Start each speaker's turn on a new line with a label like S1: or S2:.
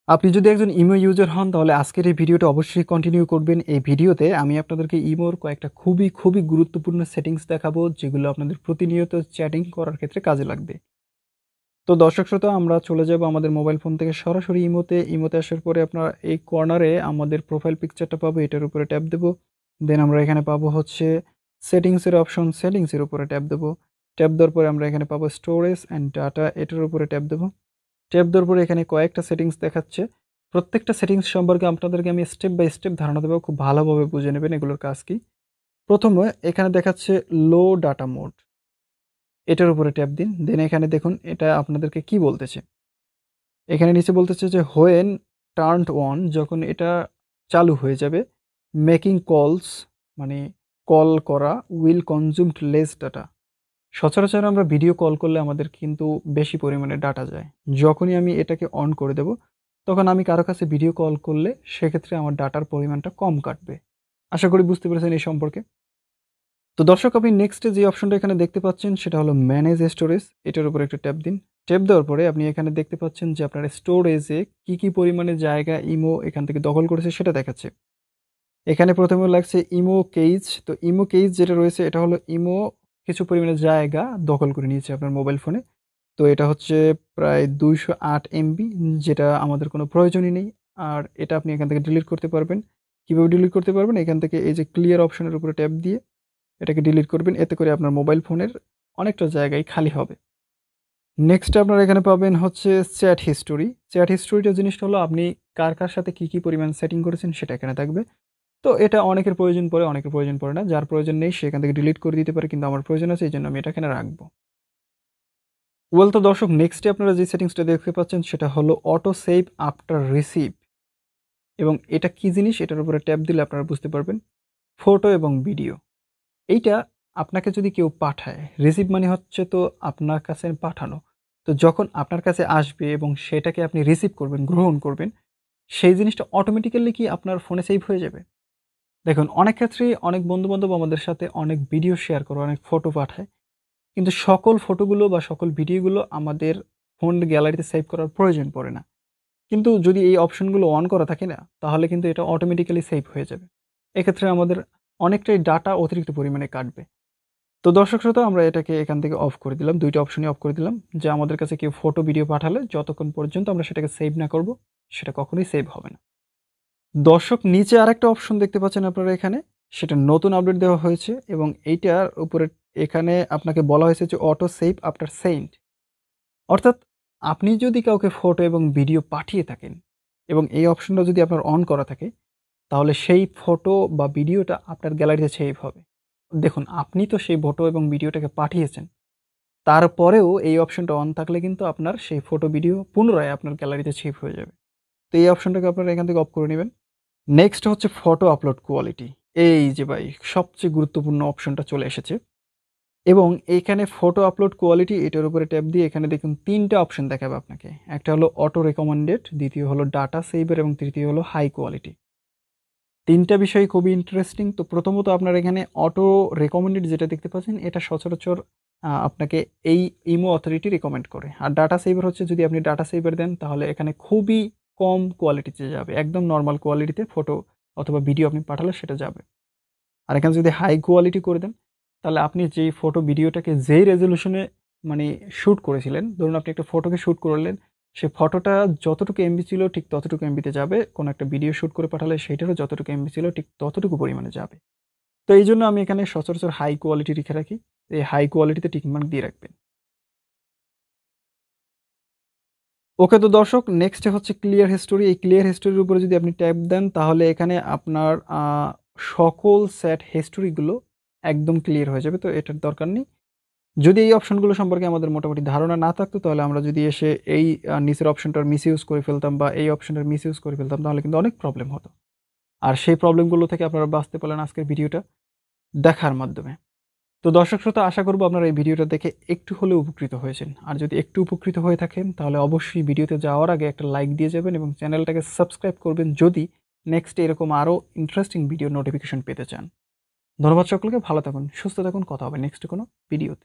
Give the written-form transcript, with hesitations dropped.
S1: আপনি যদি একজন ইমো ইউজার হন তাহলে আজকের এই ভিডিওটা অবশ্যই কন্টিনিউ করবেন। এই ভিডিওতে আমি আপনাদেরকে ইমোর কয়েকটা খুবই গুরুত্বপূর্ণ সেটিংস দেখাবো যেগুলো আপনাদের প্রতিনিয়ত চ্যাটিং করার ক্ষেত্রে কাজে লাগবে। তো দর্শক শ্রোতা আমরা চলে যাব আমাদের মোবাইল ফোন থেকে সরাসরি ইমোতে আসার পরে আপনারা এই কর্নারে আমাদের প্রোফাইল পিকচারটা পাবো, এটার উপরে ট্যাপ দেব। দেন আমরা এখানে পাবো হচ্ছে সেটিংসের অপশন, সেটিংসের উপরে ট্যাপ দেব। ট্যাপ দেওয়ার পরে আমরা এখানে পাবো স্টোরেজ অ্যান্ড ডাটা, এটার উপরে ট্যাপ দেব। ট্যাপ দেওয়ার পরে এখানে কয়েকটা সেটিংস দেখাচ্ছে। প্রত্যেকটা সেটিংস সম্পর্কে আপনাদেরকে আমি স্টেপ বাই স্টেপ ধারণা দেবো, খুব ভালোভাবে বুঝে নেবেন এগুলোর কাজ কি। প্রথমে এখানে দেখাচ্ছে লো ডাটা মোড, এটার উপরে ট্যাপ দিন। দেন এখানে দেখুন এটা আপনাদেরকে কি বলতেছে। এখানে নিচে বলতেছে যে হোয়েন টার্নড অন, যখন এটা চালু হয়ে যাবে, মেকিং কলস মানে কল করা উইল কনজিউমড লেস ডাটা। সচরাচর আমরা ভিডিও কল করলে আমাদের কিন্তু বেশি পরিমাণে ডাটা যায়। যখনই আমি এটাকে অন করে দেব, তখন আমি কারো কাছে ভিডিও কল করলে সেক্ষেত্রে আমার ডাটার পরিমাণটা কম কাটবে। আশা করি বুঝতে পেরেছেন এই সম্পর্কে। তো দর্শক আপনি নেক্সটে যে অপশনটা এখানে দেখতে পাচ্ছেন সেটা হলো ম্যানেজ স্টোরেজ, এটার উপরে একটু ট্যাপ দিন। ট্যাপ দেওয়ার পরে আপনি এখানে দেখতে পাচ্ছেন যে আপনার স্টোরেজে কি পরিমাণে জায়গা ইমো এখান থেকে দখল করেছে সেটা দেখাচ্ছে। এখানে প্রথমে লাগছে ইমো কেইজ। তো ইমো কেইজ যেটা রয়েছে এটা হলো ইমো কিছু পরিমাণে জায়গা দখল করে নিয়েছে আপনার মোবাইল ফোনে। তো এটা হচ্ছে প্রায় 208 এমবি, যেটা আমাদের কোনো প্রয়োজনই নেই। আর এটা আপনি এখান থেকে ডিলিট করতে পারবেন। কিভাবে ডিলিট করতে পারবেন? এখান থেকে এই যে ক্লিয়ার অপশনের উপরে ট্যাপ দিয়ে এটাকে ডিলিট করবেন। এতে করে আপনার মোবাইল ফোনের অনেকটা জায়গায় খালি হবে। নেক্সট আপনারা এখানে পাবেন হচ্ছে চ্যাট হিস্টোরি। চ্যাট হিস্টোরিটা জিনিসটা হলো আপনি কার সাথে কি পরিমাণ সেটিং করেছেন সেটা এখানে থাকবে। তো এটা অনেকের প্রয়োজন পড়ে, অনেকের প্রয়োজন পড়ে না। যার প্রয়োজন নেই সে এখান থেকে ডিলিট করে দিতে পারে, কিন্তু আমার প্রয়োজন আছে এইজন্য আমি এটা এখানে রাখবো। ওয়েল তো দর্শক নেক্সটে আপনারা যে সেটিংসটা দেখতে পাচ্ছেন সেটা হলো অটো সেভ আফটার রিসিভ, এবং এটা কি জিনিস এটার উপরে ট্যাপ দিলে আপনারা বুঝতে পারবেন। ফটো এবং ভিডিও এইটা আপনাকে যদি কেউ পাঠায়, রিসিভ মানে হচ্ছে তো আপনার কাছে পাঠানো। তো যখন আপনার কাছে আসবে এবং সেটাকে আপনি রিসিভ করবেন, গ্রহণ করবেন, সেই জিনিসটা অটোমেটিক্যালি কি আপনার ফোনে সেভ হয়ে যাবে? দেখুন অনেক ক্ষেত্রেই অনেক বন্ধু-বান্ধব আমাদের সাথে অনেক ভিডিও শেয়ার করে, অনেক ফটো পাঠায়। কিন্তু সকল ফটোগুলো বা সকল ভিডিওগুলো আমাদের ফোন গ্যালারিতে সেভ করার প্রয়োজন পড়ে না। কিন্তু যদি এই অপশনগুলো অন করা থাকে না, তাহলে কিন্তু এটা অটোমেটিক্যালি সেভ হয়ে যাবে। এক্ষেত্রে আমাদের অনেকটাই ডাটা অতিরিক্ত পরিমাণে কাটবে। তো দর্শক শ্রোতা আমরা এটাকে এখান থেকে অফ করে দিলাম। ২ টা অপশনই অফ করে দিলাম যে আমাদের কাছে কেউ ফটো, ভিডিও পাঠালে যতক্ষণ পর্যন্ত আমরা সেটাকে সেভ না করব, সেটা কখনোই সেভ হবে না। দর্শক নিচে আরেকটা অপশন দেখতে পাচ্ছেন আপনারা এখানে, সেটা নতুন আপডেট দেওয়া হয়েছে এবং এইটার উপরে এখানে আপনাকে বলা হয়েছে যে অটো সেভ আফটার সেন্ড। অর্থাৎ আপনি যদি কাউকে ফটো এবং ভিডিও পাঠিয়ে থাকেন এবং এই অপশনটা যদি আপনার অন করা থাকে, তাহলে সেই ফটো বা ভিডিওটা আপনার গ্যালারিতে সেভ হবে। দেখুন আপনি তো সেই ফটো এবং ভিডিওটাকে পাঠিয়েছেন। তারপরেও এই অপশনটা অন থাকলে কিন্তু আপনার সেই ফটো, ভিডিও পুনরায় আপনার গ্যালারিতে সেভ হয়ে যাবে। তো এই অপশনটাকে আপনারা এখান থেকে অফ করে নিবেন। নেক্সট হচ্ছে ফটো আপলোড কোয়ালিটি। এই যে ভাই সবচেয়ে গুরুত্বপূর্ণ অপশনটা চলে এসেছে এবং এইখানে ফটো আপলোড কোয়ালিটি এটার উপরে ট্যাপ দিয়ে এখানে দেখুন ৩ টা অপশন দেখাবে আপনাকে। একটা হলো অটো রিকমেন্ডেড, দ্বিতীয় হলো ডাটা সেভার এবং তৃতীয় হলো হাই কোয়ালিটি। ৩ টা বিষয় খুবই ইন্টারেস্টিং। তো প্রথমত আপনার এখানে অটো রিকমেন্ডেড যেটা দেখতে পাচ্ছেন এটা সচরাচর আপনাকে এই ইমো অথরিটি রিকমেন্ড করে। আর ডাটা সেভার হচ্ছে যদি আপনি ডাটা সেভার দেন তাহলে এখানে খুবই কম কোয়ালিটিতে যাবে। একদম নরমাল কোয়ালিটিতে ফটো অথবা ভিডিও আপনি পাঠালে সেটা যাবে। আর এখানে যদি হাই কোয়ালিটি করে দেন, তাহলে আপনি যেই ফটো ভিডিওটাকে যেই রেজোলিউশনে মানে শুট করেছিলেন, ধরুন আপনি একটা ফটোকে শুট করলেন, সেই ফটোটা যতটুকু এমবি ছিল ঠিক ততটুকু এমবিতে যাবে। কোনো একটা ভিডিও শুট করে পাঠালে সেইটারও যতটুকু এমবি ছিল ঠিক ততটুকু পরিমাণে যাবে। তো এইজন্য আমি এখানে সচরাচর হাই কোয়ালিটি রেখে রাখি। এই হাই কোয়ালিটিতে টিক মার্ক দিয়ে রাখবেন। ওকে তো দর্শক নেক্সট হচ্ছে ক্লিয়ার হিস্টোরি। এই ক্লিয়ার হিস্টোরির উপরে যদি আপনি ট্যাপ দেন তাহলে এখানে আপনার সকল সেট হিস্টোরিগুলো একদম ক্লিয়ার হয়ে যাবে। তো এটার দরকার নেই। যদি এই অপশনগুলো সম্পর্কে আমাদের মোটামুটি ধারণা না থাকতো তাহলে আমরা যদি এসে এই নিচের অপশনটার মিসইউজ করে ফেলতাম বা এই অপশনটার মিসইউজ করে ফেলতাম তাহলে কিন্তু অনেক প্রবলেম হতো। আর সেই প্রবলেমগুলো থেকে আপনারা বাঁচতে পারলেন আজকের ভিডিওটা দেখার মাধ্যমে। তো দর্শক শ্রোতা আশা করব আপনারা এই ভিডিওটা দেখে একটু হলেও উপকৃত হয়েছেন। আর যদি একটু উপকৃত হয়ে থাকেন তাহলে অবশ্যই ভিডিওতে যাওয়ার আগে একটা লাইক দিয়ে যাবেন এবং চ্যানেলটাকে সাবস্ক্রাইব করবেন যদি নেক্সট এরকম আরও ইন্টারেস্টিং ভিডিও নোটিফিকেশন পেতে চান। ধন্যবাদ সকলকে, ভালো থাকুন, সুস্থ থাকুন, কথা হবে নেক্সট কোনো ভিডিওতে।